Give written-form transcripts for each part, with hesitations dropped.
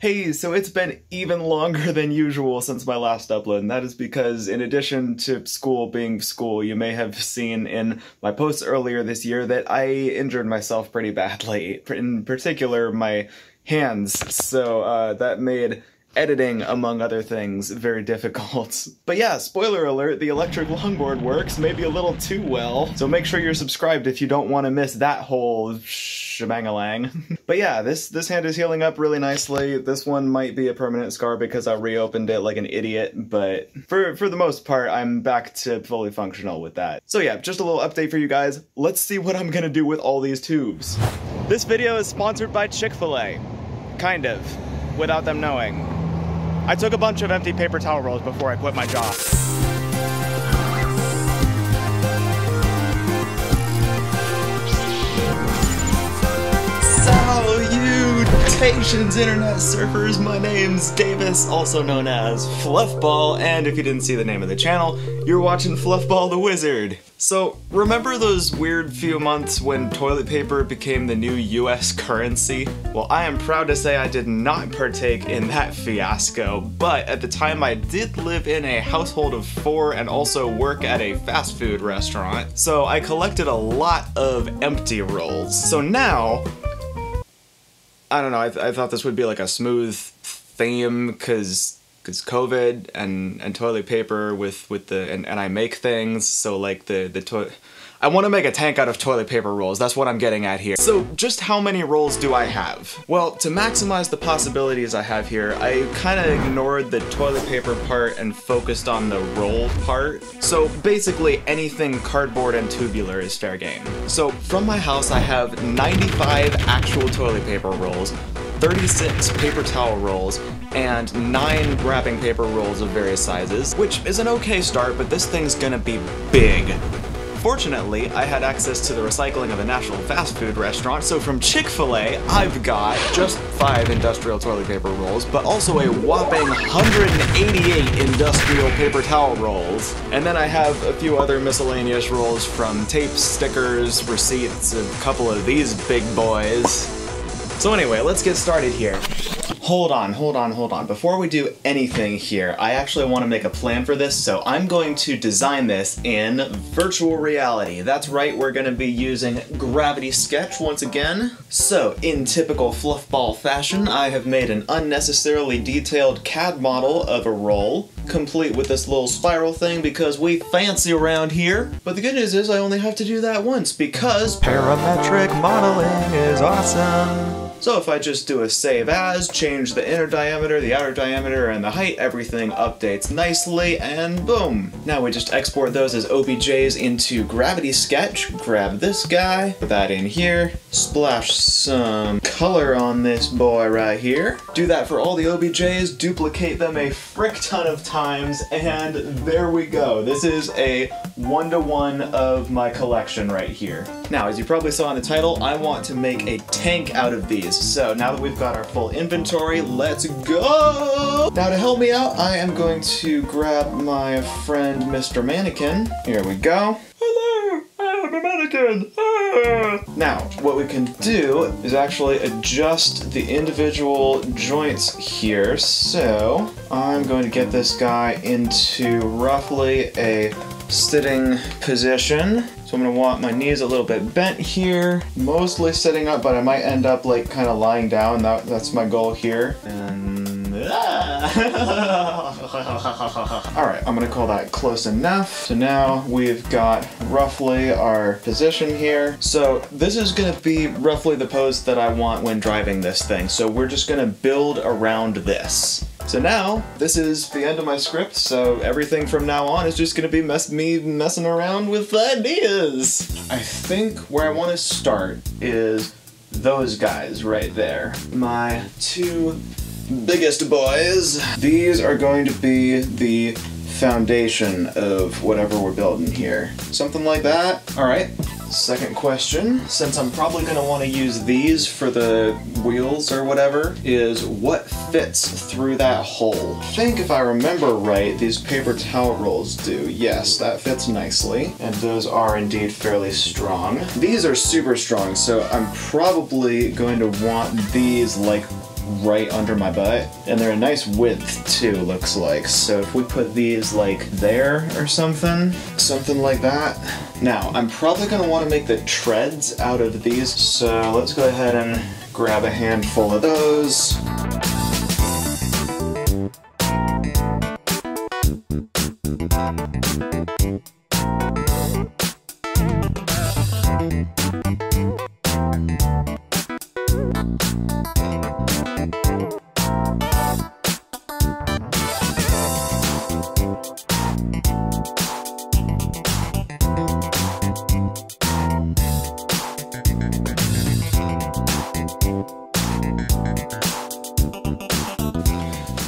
Hey, so it's been even longer than usual since my last upload, and that is because in addition to school being school, you may have seen in my posts earlier this year that I injured myself pretty badly, in particular my hands, so that made editing, among other things, very difficult. But yeah, spoiler alert, the electric longboard works, maybe a little too well, so make sure you're subscribed if you don't want to miss that whole shebang-a-lang. But yeah, this hand is healing up really nicely. This one might be a permanent scar because I reopened it like an idiot, but for the most part, I'm back to fully functional with that. So yeah, just a little update for you guys. Let's see what I'm gonna do with all these tubes. This video is sponsored by Chick-fil-A. Kind of, without them knowing. I took a bunch of empty paper towel rolls before I quit my job. Salutations, internet surfers! My name's Davis, also known as Fluffball, and if you didn't see the name of the channel, you're watching Fluffball the Wizard. So, remember those weird few months when toilet paper became the new US currency? Well, I am proud to say I did not partake in that fiasco, but at the time I did live in a household of 4 and also work at a fast food restaurant, so I collected a lot of empty rolls. So now, I don't know, I thought this would be like a smooth theme, cause COVID and toilet paper with the and I make things, so like I want to make a tank out of toilet paper rolls, that's what I'm getting at here. So just how many rolls do I have? Well, to maximize the possibilities I have here, I kind of ignored the toilet paper part and focused on the roll part. So basically anything cardboard and tubular is fair game. So from my house I have 95 actual toilet paper rolls, 36 paper towel rolls, and 9 wrapping paper rolls of various sizes, which is an okay start, but this thing's gonna be big. Fortunately, I had access to the recycling of a national fast food restaurant, so from Chick-fil-A, I've got just 5 industrial toilet paper rolls, but also a whopping 188 industrial paper towel rolls. And then I have a few other miscellaneous rolls from tape, stickers, receipts, a couple of these big boys. So anyway, let's get started here. Hold on. Before we do anything here, I actually want to make a plan for this, so I'm going to design this in virtual reality. That's right, we're going to be using Gravity Sketch once again. So, in typical Fluffball fashion, I have made an unnecessarily detailed CAD model of a roll, complete with this little spiral thing because we fancy around here. But the good news is I only have to do that once because parametric modeling is awesome. So if I just do a save as, change the inner diameter, the outer diameter, and the height, everything updates nicely, and boom! Now we just export those as OBJs into Gravity Sketch, grab this guy, put that in here, splash some color on this boy right here. Do that for all the OBJs, duplicate them a frick ton of times, and there we go. This is a 1-to-1 of my collection right here. Now, as you probably saw in the title, I want to make a tank out of these. So now that we've got our full inventory, let's go! Now to help me out, I am going to grab my friend Mr. Mannequin. Here we go. Hello, I am a mannequin. Ah. Now, what we can do is actually adjust the individual joints here. So I'm going to get this guy into roughly a sitting position. So I'm gonna want my knees a little bit bent here, mostly sitting up, but I might end up like kind of lying down. That's my goal here. And all right, I'm gonna call that close enough. So now we've got roughly our position here. So this is gonna be roughly the pose that I want when driving this thing. So we're just gonna build around this. So now, this is the end of my script, so everything from now on is just gonna be me messing around with ideas. I think where I want to start is those guys right there. My 2 biggest boys. These are going to be the foundation of whatever we're building here. Something like that. All right. Second question, since I'm probably going to want to use these for the wheels or whatever, is what fits through that hole? I think if I remember right, these paper towel rolls do. Yes, that fits nicely, and those are indeed fairly strong. These are super strong, so I'm probably going to want these like right under my butt, and they're a nice width too, looks like. So if we put these like there or something like that. Now, I'm probably gonna wanna make the treads out of these, so let's go ahead and grab a handful of those.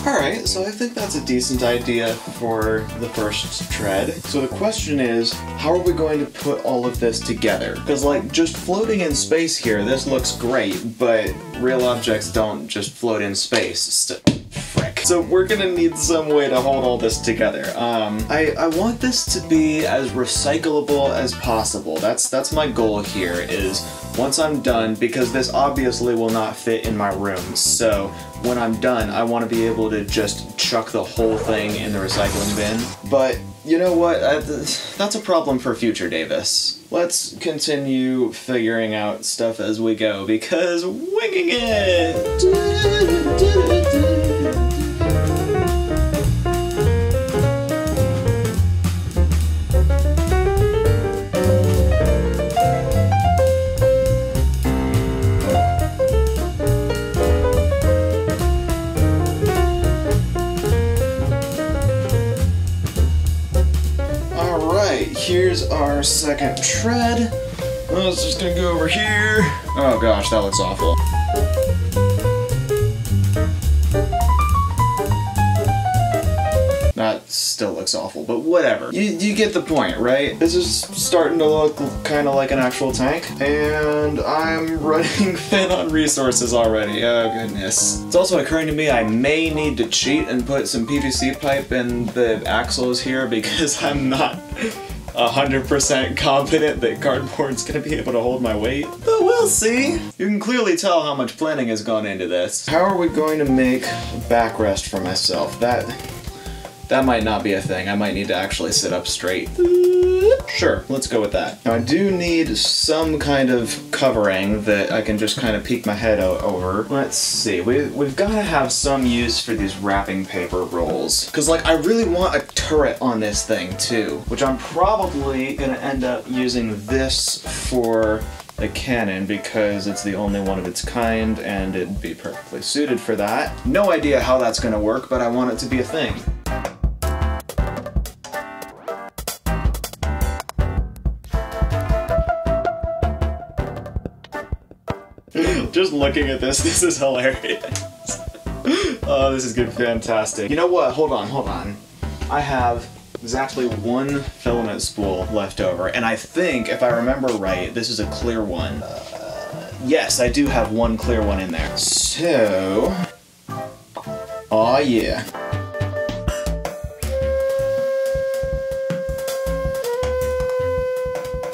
Alright, so I think that's a decent idea for the first tread. So the question is, how are we going to put all of this together? Because like, just floating in space here, this looks great, but real objects don't just float in space. Frick. So we're gonna need some way to hold all this together. I want this to be as recyclable as possible. That's my goal here, is once I'm done, because this obviously will not fit in my room, so when I'm done, I want to be able to just chuck the whole thing in the recycling bin. But you know what? That's a problem for future Davis. Let's continue figuring out stuff as we go, because winging it! Here's our second tread. Oh, it's just gonna go over here. Oh gosh, that looks awful. That still looks awful, but whatever. You get the point, right? This is starting to look kind of like an actual tank, and I'm running thin on resources already. Oh goodness. It's also occurring to me I may need to cheat and put some PVC pipe in the axles here, because I'm not 100% confident that cardboard's gonna be able to hold my weight, but we'll see. You can clearly tell how much planning has gone into this. How are we going to make a backrest for myself? That might not be a thing. I might need to actually sit up straight. Sure, let's go with that. Now I do need some kind of covering that I can just kind of peek my head over. Let's see, we've got to have some use for these wrapping paper rolls. Because like, I really want a turret on this thing too, which I'm probably gonna end up using this for the cannon because it's the only one of its kind and it'd be perfectly suited for that. No idea how that's gonna work, but I want it to be a thing. Just looking at this is hilarious. Oh, this is good, fantastic. You know what? Hold on. I have exactly one filament spool left over, and I think, if I remember right, this is a clear one. Yes, I do have one clear one in there. So, oh yeah.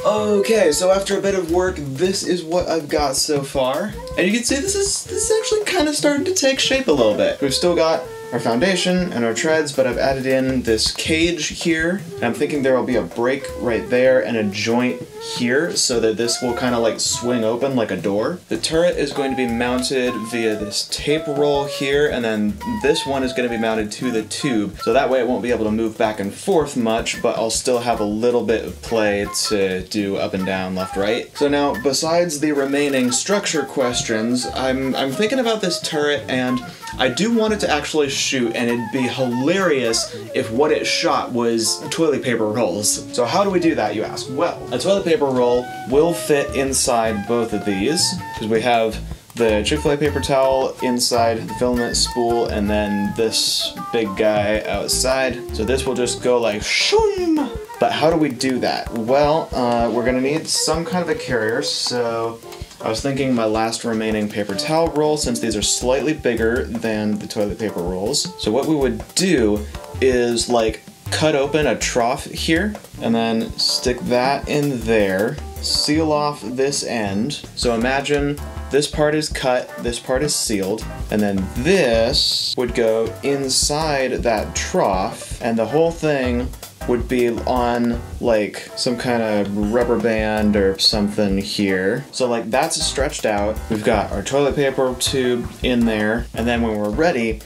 Okay, so after a bit of work, this is what I've got so far. And you can see this is actually kind of starting to take shape a little bit. We've still got our foundation and our treads, but I've added in this cage here. And I'm thinking there will be a break right there and a joint here so that this will kind of like swing open like a door. The turret is going to be mounted via this tape roll here, and then this one is going to be mounted to the tube. So that way it won't be able to move back and forth much, but I'll still have a little bit of play to do up and down, left, right. So now, besides the remaining structure questions, I'm thinking about this turret, and I do want it to actually shoot, and it'd be hilarious if what it shot was toilet paper rolls. So how do we do that, you ask? Well, a toilet paper roll will fit inside both of these, because we have the Chick-fil-A paper towel inside the filament spool, and then this big guy outside. So this will just go like shoom. But how do we do that? Well, we're gonna need some kind of a carrier, so I was thinking my last remaining paper towel roll, since these are slightly bigger than the toilet paper rolls. So what we would do is like cut open a trough here and then stick that in there, seal off this end. So imagine this part is cut, this part is sealed, and then this would go inside that trough, and the whole thing would be on like some kind of rubber band or something here. So like that's stretched out. We've got our toilet paper tube in there, and then when we're ready,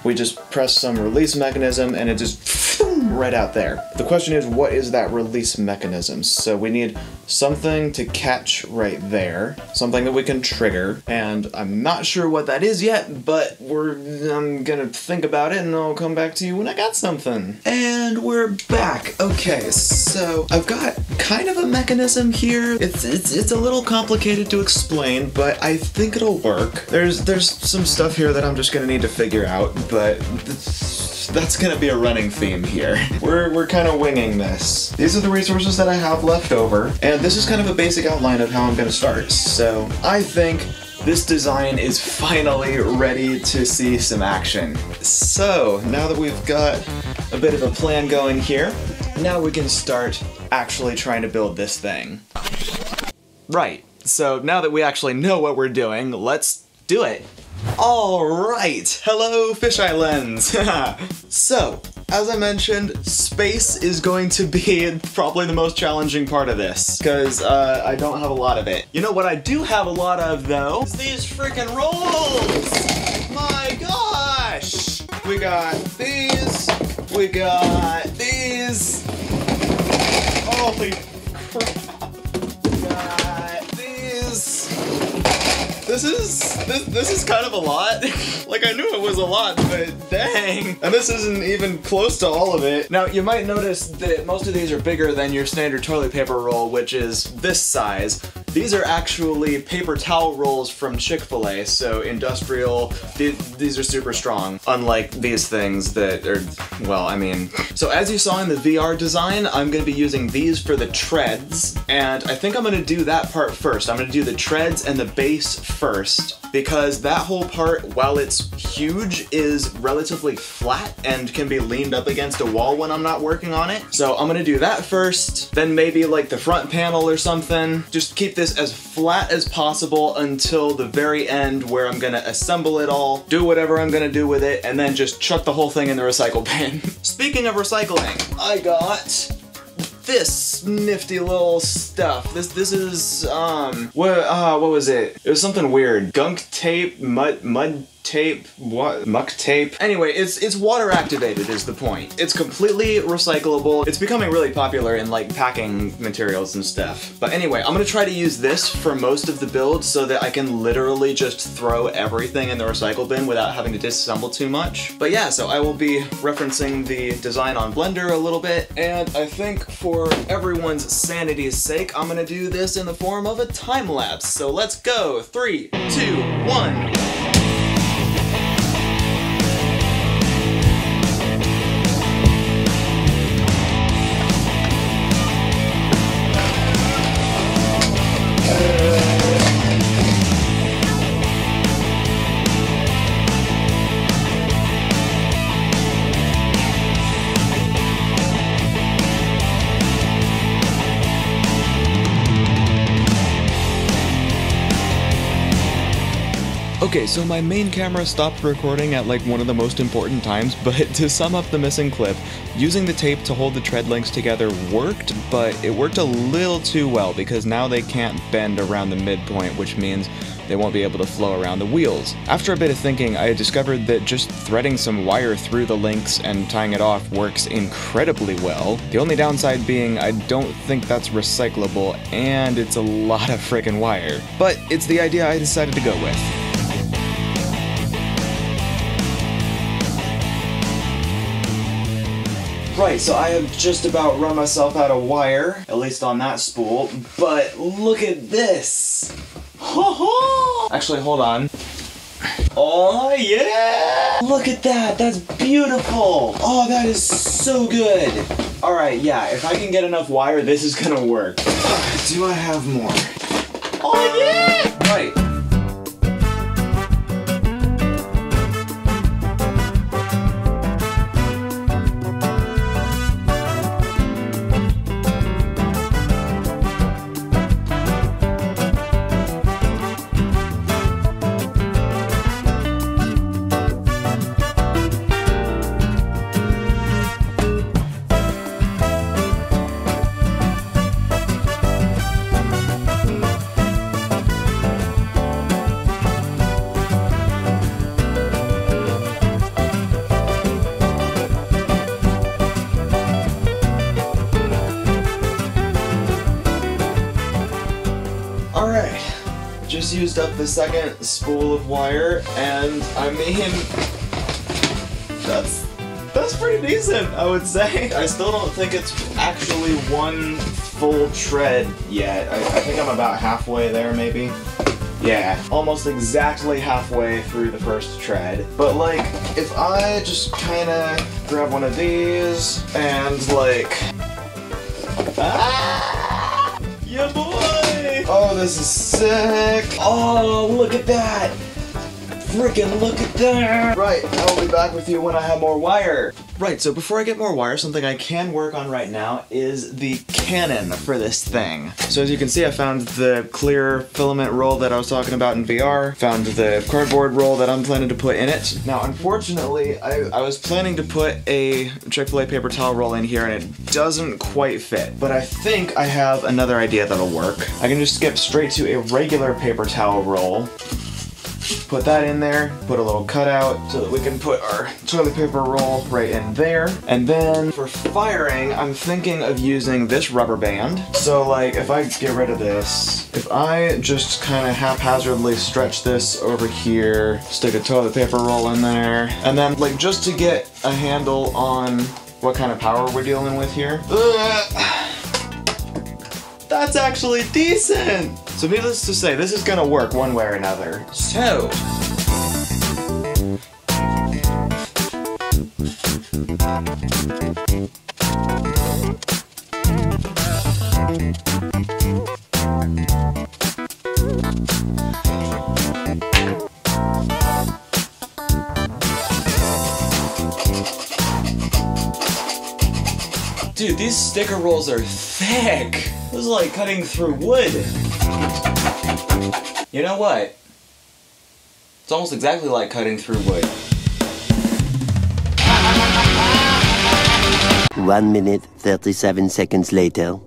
we just press some release mechanism and it just right out there. The question is, what is that release mechanism? So we need something to catch right there, something that we can trigger, and I'm not sure what that is yet, but I'm gonna think about it and I'll come back to you when I got something. And we're back. Okay, so I've got kind of a mechanism here. It's a little complicated to explain, but I think it'll work. There's some stuff here that I'm just gonna need to figure out, but that's gonna be a running theme here. We're kind of winging this. These are the resources that I have left over, and this is kind of a basic outline of how I'm gonna start. So I think this design is finally ready to see some action. So now that we've got a bit of a plan going here, now we can start actually trying to build this thing. Right, so now that we actually know what we're doing, let's do it. Alright, hello fisheye lens! So, as I mentioned, space is going to be probably the most challenging part of this, because I don't have a lot of it. You know what I do have a lot of, though? Is these freaking rolls! My gosh! We got these, we got these. Holy crap! We got these. This is kind of a lot. Like, I knew it was a lot, but dang. And this isn't even close to all of it. Now, you might notice that most of these are bigger than your standard toilet paper roll, which is this size. These are actually paper towel rolls from Chick-fil-A, so industrial. These are super strong, unlike these things that are, well, I mean. So as you saw in the VR design, I'm gonna be using these for the treads, and I think I'm gonna do that part first. I'm gonna do the treads and the base first, because that whole part, while it's huge, is relatively flat and can be leaned up against a wall when I'm not working on it. So I'm gonna do that first, then maybe like the front panel or something. Just keep this as flat as possible until the very end where I'm gonna assemble it all, do whatever I'm gonna do with it, and then just chuck the whole thing in the recycle bin. Speaking of recycling, I got this nifty little stuff. This is what was it? It was something weird. Gunk tape, mud tape, what? Muck tape? Anyway, it's water activated is the point. It's completely recyclable. It's becoming really popular in like packing materials and stuff. But anyway, I'm gonna try to use this for most of the build so that I can literally just throw everything in the recycle bin without having to disassemble too much. But yeah, so I will be referencing the design on Blender a little bit, and I think for everyone's sanity's sake, I'm gonna do this in the form of a time lapse. So let's go. 3, 2, 1. Okay, so my main camera stopped recording at like one of the most important times, but to sum up the missing clip, using the tape to hold the tread links together worked, but it worked a little too well because now they can't bend around the midpoint, which means they won't be able to flow around the wheels. After a bit of thinking, I discovered that just threading some wire through the links and tying it off works incredibly well. The only downside being I don't think that's recyclable, and it's a lot of frickin' wire. But it's the idea I decided to go with. Right, so I have just about run myself out of wire, at least on that spool, but look at this! Actually, hold on. Oh yeah! Look at that, that's beautiful! Oh, that is so good! Alright, yeah, if I can get enough wire, this is gonna work. Do I have more? Oh yeah! Right. used up the second spool of wire, and I mean, that's pretty decent, I would say. I still don't think it's actually one full tread yet. I think I'm about halfway there, maybe. Yeah, almost exactly halfway through the first tread. But like, if I just kinda grab one of these and like, ah! Yeah, boy! Oh, this is sick! Oh, look at that! Freaking look at that! Right, I'll be back with you when I have more wire. Right, so before I get more wire, something I can work on right now is the cannon for this thing. So as you can see, I found the clear filament roll that I was talking about in VR, found the cardboard roll that I'm planning to put in it. Now, unfortunately, I was planning to put a Chick-fil-A paper towel roll in here and it doesn't quite fit, but I think I have another idea that'll work. I can just skip straight to a regular paper towel roll. Put that in there, put a little cutout so that we can put our toilet paper roll right in there. And then for firing, I'm thinking of using this rubber band. So like, if I get rid of this, if I just kind of haphazardly stretch this over here, stick a toilet paper roll in there, and then like just to get a handle on what kind of power we're dealing with here. That's actually decent! So needless to say, this is gonna work one way or another. So... Dude, these sticker rolls are thick! This is like cutting through wood. You know what? It's almost exactly like cutting through wood. 1 minute, 37 seconds later. Woo!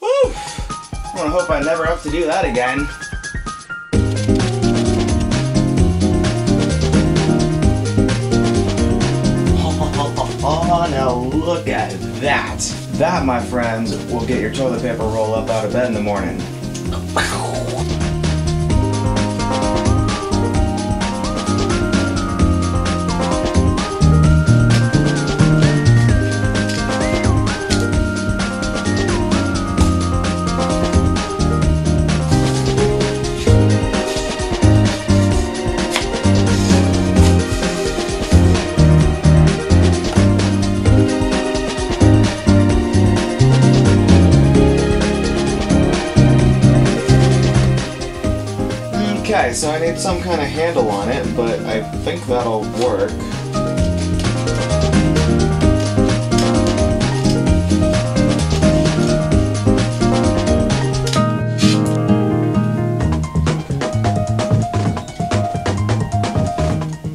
I wanna hope I never have to do that again. Oh, now look at that. That, my friends, will get your toilet paper roll up out of bed in the morning. Okay, so I need some kind of handle on it, but I think that'll work.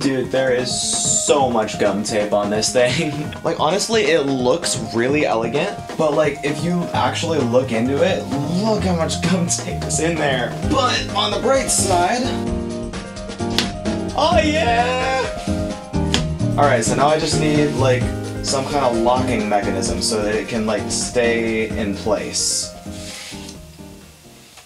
Dude, there is so much gum tape on this thing. Like, honestly, it looks really elegant, but like, if you actually look into it, look how much gum tape is in there. But on the bright side, oh yeah! Alright, so now I just need like some kind of locking mechanism so that it can like stay in place.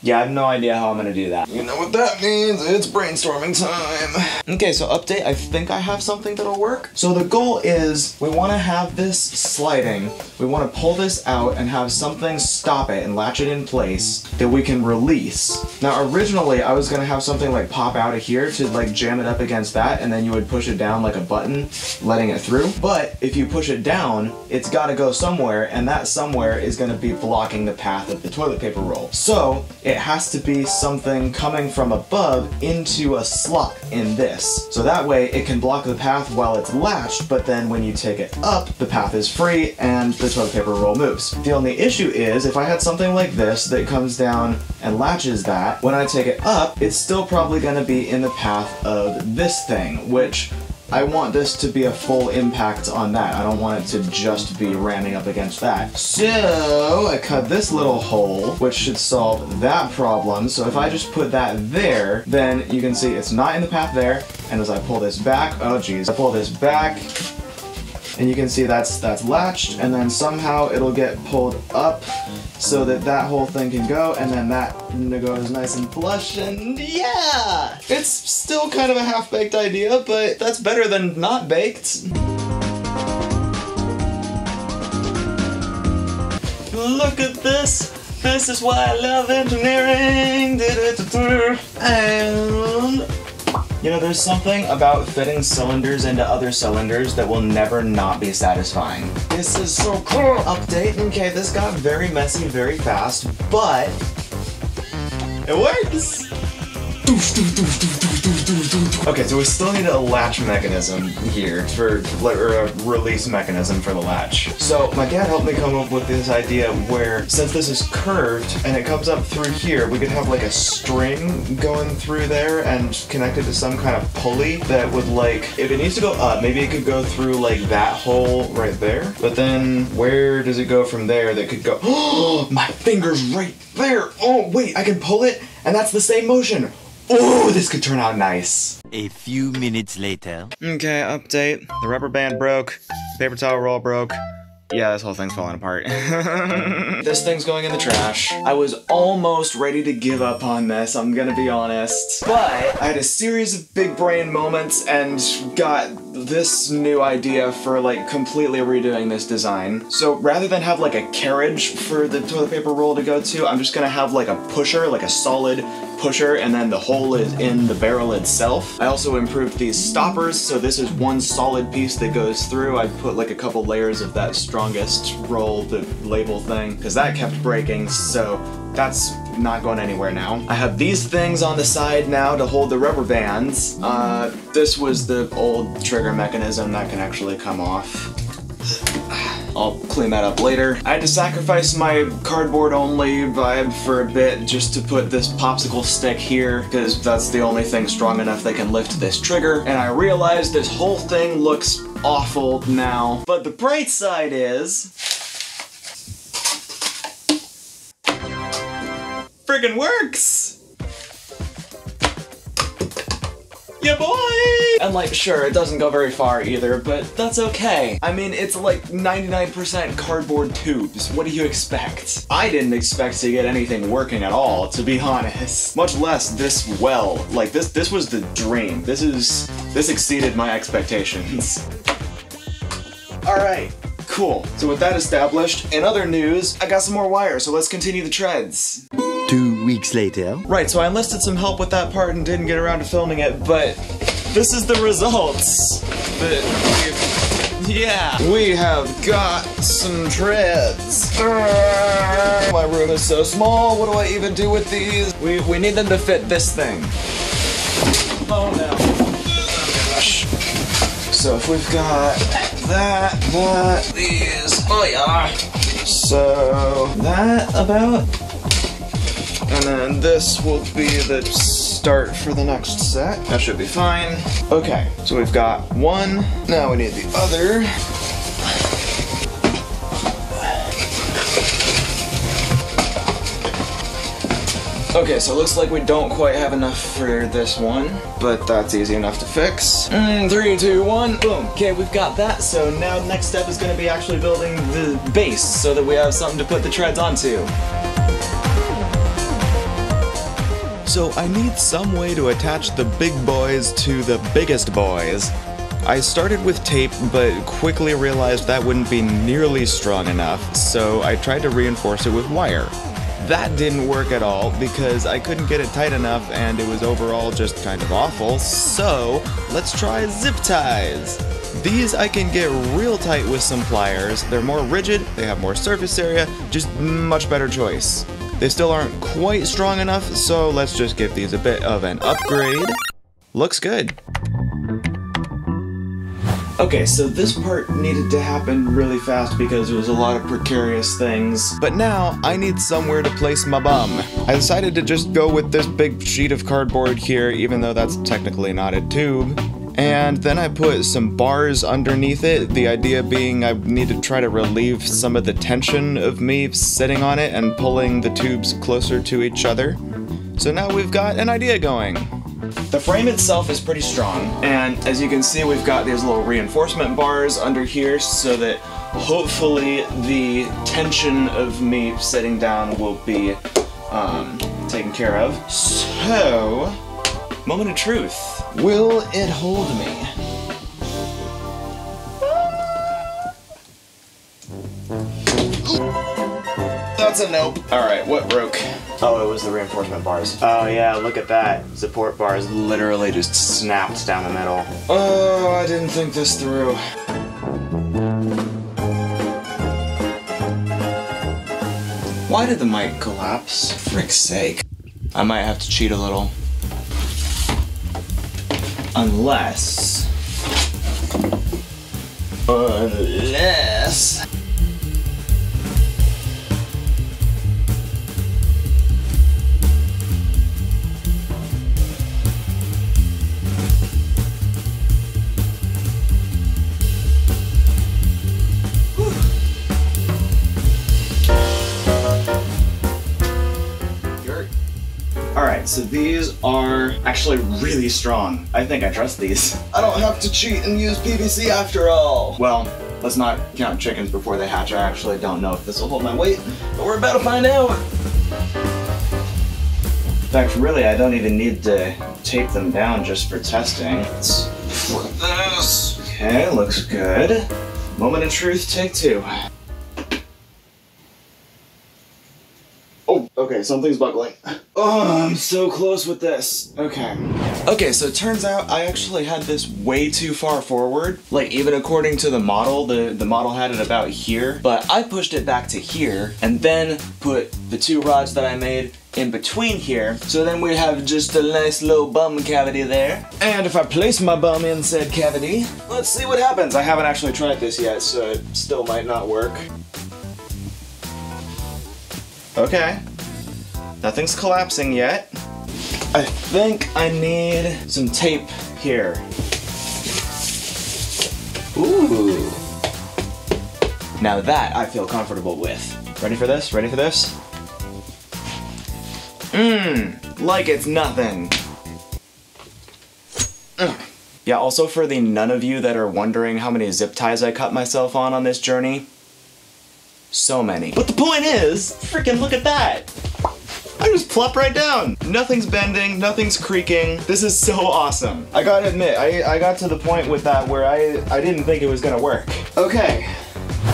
Yeah, I have no idea how I'm gonna do that. You know what that means? It's brainstorming time. Okay, so update, I think I have something that'll work. So the goal is, we wanna have this sliding, we wanna pull this out and have something stop it and latch it in place that we can release. Now originally, I was gonna have something like pop out of here to like jam it up against that, and then you would push it down like a button, letting it through. But if you push it down, it's gotta go somewhere, and that somewhere is gonna be blocking the path of the toilet paper roll. So, it has to be something coming from above into a slot in this. So that way it can block the path while it's latched, but then when you take it up, the path is free and the toilet paper roll moves. The only issue is, if I had something like this that comes down and latches that, when I take it up, it's still probably gonna be in the path of this thing, which I want this to be a full impact on that. I don't want it to just be ramming up against that. So I cut this little hole, which should solve that problem. So if I just put that there, then you can see it's not in the path there. And as I pull this back, oh geez, I pull this back, and you can see that's latched, and then somehow it'll get pulled up so that that whole thing can go, and then that goes nice and flush, and yeah! It's still kind of a half-baked idea, but that's better than not baked. Look at this! This is why I love engineering! And you know, there's something about fitting cylinders into other cylinders that will never not be satisfying. This is so cool! Update, okay, this got very messy very fast, but it works! Okay, so we still need a latch mechanism here, or a release mechanism for the latch. So my dad helped me come up with this idea where, since this is curved and it comes up through here, we could have like a string going through there and connected to some kind of pulley that would, like, if it needs to go up, maybe it could go through like that hole right there. But then where does it go from there that could go? Oh, my finger's right there! Oh, wait, I can pull it and that's the same motion. Oh, this could turn out nice. A few minutes later. Okay, update. The rubber band broke. Paper towel roll broke. Yeah, this whole thing's falling apart. This thing's going in the trash. I was almost ready to give up on this, I'm gonna be honest. But I had a series of big brain moments and got this new idea for like completely redoing this design. So rather than have like a carriage for the toilet paper roll to go to, I'm just gonna have like a pusher, like a solid pusher, and then the hole is in the barrel itself. I also improved these stoppers, so this is one solid piece that goes through. I put like a couple layers of that strongest roll, the label thing, because that kept breaking, so that's not going anywhere now. I have these things on the side now to hold the rubber bands. This was the old trigger mechanism that can actually come off. I'll clean that up later. I had to sacrifice my cardboard only vibe for a bit just to put this popsicle stick here, because that's the only thing strong enough that can lift this trigger, and I realized this whole thing looks awful now. But the bright side is friggin' works! Yeah, boy! And like, sure, it doesn't go very far either, but that's okay. I mean, it's like 99% cardboard tubes. What do you expect? I didn't expect to get anything working at all, to be honest. Much less this well. Like, this was the dream. This exceeded my expectations. Alright. Cool. So with that established, in other news, I got some more wire, so let's continue the treads. 2 weeks later. Right, so I enlisted some help with that part and didn't get around to filming it, but this is the results. We have got some treads. My room is so small, what do I even do with these? We need them to fit this thing. Oh no. Oh gosh. So if we've got these, oh yeah. So that about, and then this will be the start for the next set. That should be fine. Okay, so we've got one, now we need the other. Okay, so it looks like we don't quite have enough for this one, but that's easy enough to fix. 3, 2, 1, boom. Okay, we've got that, so now next step is gonna be actually building the base so that we have something to put the treads onto. So I need some way to attach the big boys to the biggest boys. I started with tape, but quickly realized that wouldn't be nearly strong enough, so I tried to reinforce it with wire. That didn't work at all because I couldn't get it tight enough and it was overall just kind of awful, so let's try zip ties. These I can get real tight with some pliers. They're more rigid, they have more surface area, just much better choice. They still aren't quite strong enough, so let's just give these a bit of an upgrade. Looks good. Okay, so this part needed to happen really fast because there was a lot of precarious things. But now, I need somewhere to place my bum. I decided to just go with this big sheet of cardboard here, even though that's technically not a tube. And then I put some bars underneath it, the idea being I need to try to relieve some of the tension of me sitting on it and pulling the tubes closer to each other. So now we've got an idea going. The frame itself is pretty strong, and as you can see, we've got these little reinforcement bars under here so that hopefully the tension of me sitting down will be taken care of. So, moment of truth. Will it hold me? That's a nope. Alright, what broke? Oh, it was the reinforcement bars. Oh yeah, look at that. Support bars literally just snapped down the middle. Oh, I didn't think this through. Why did the mic collapse? Frick's sake. I might have to cheat a little. Unless... Alright, so these are actually really strong. I think I trust these. I don't have to cheat and use PVC after all. Well, let's not count chickens before they hatch. I actually don't know if this will hold my weight, but we're about to find out. In fact, really, I don't even need to tape them down just for testing. Let's flip this. Okay, looks good. Moment of truth, take two. Oh, okay, something's buckling. Oh, I'm so close with this. Okay. Okay, so it turns out I actually had this way too far forward. Like, even according to the model, the model had it about here, but I pushed it back to here, and then put the two rods that I made in between here, so then we have just a nice little bum cavity there. And if I place my bum in said cavity, let's see what happens. I haven't actually tried this yet, so it still might not work. Okay. Nothing's collapsing yet. I think I need some tape here. Ooh. Now that I feel comfortable with. Ready for this? Ready for this? Like it's nothing. Yeah, also for the none of you that are wondering how many zip ties I cut myself on this journey, so many. But the point is, freaking look at that! I just plop right down. Nothing's bending, nothing's creaking. This is so awesome. I gotta admit, I got to the point with that where I didn't think it was gonna work. Okay.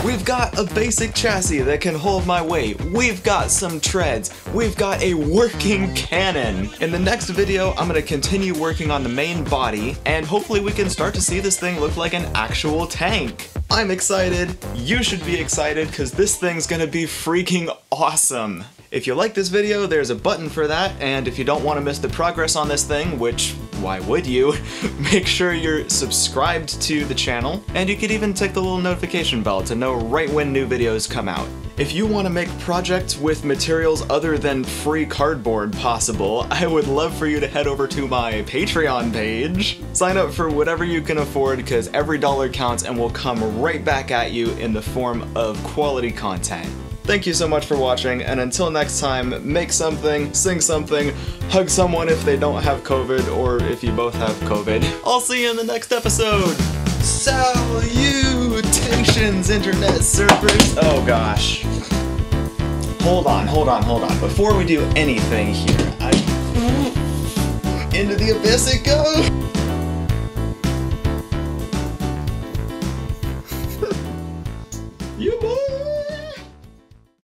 We've got a basic chassis that can hold my weight. We've got some treads. We've got a working cannon. In the next video, I'm gonna continue working on the main body, and hopefully we can start to see this thing look like an actual tank. I'm excited. You should be excited, because this thing's gonna be freaking awesome. If you like this video, there's a button for that, and if you don't want to miss the progress on this thing, which, why would you, make sure you're subscribed to the channel, and you could even tick the little notification bell to know right when new videos come out. If you want to make projects with materials other than free cardboard possible, I would love for you to head over to my Patreon page. Sign up for whatever you can afford, because every dollar counts and will come right back at you in the form of quality content. Thank you so much for watching, and until next time, make something, sing something, hug someone if they don't have COVID, or if you both have COVID. I'll see you in the next episode! Salutations, internet surfers! Oh gosh. Hold on. Before we do anything here, into the abyss it goes!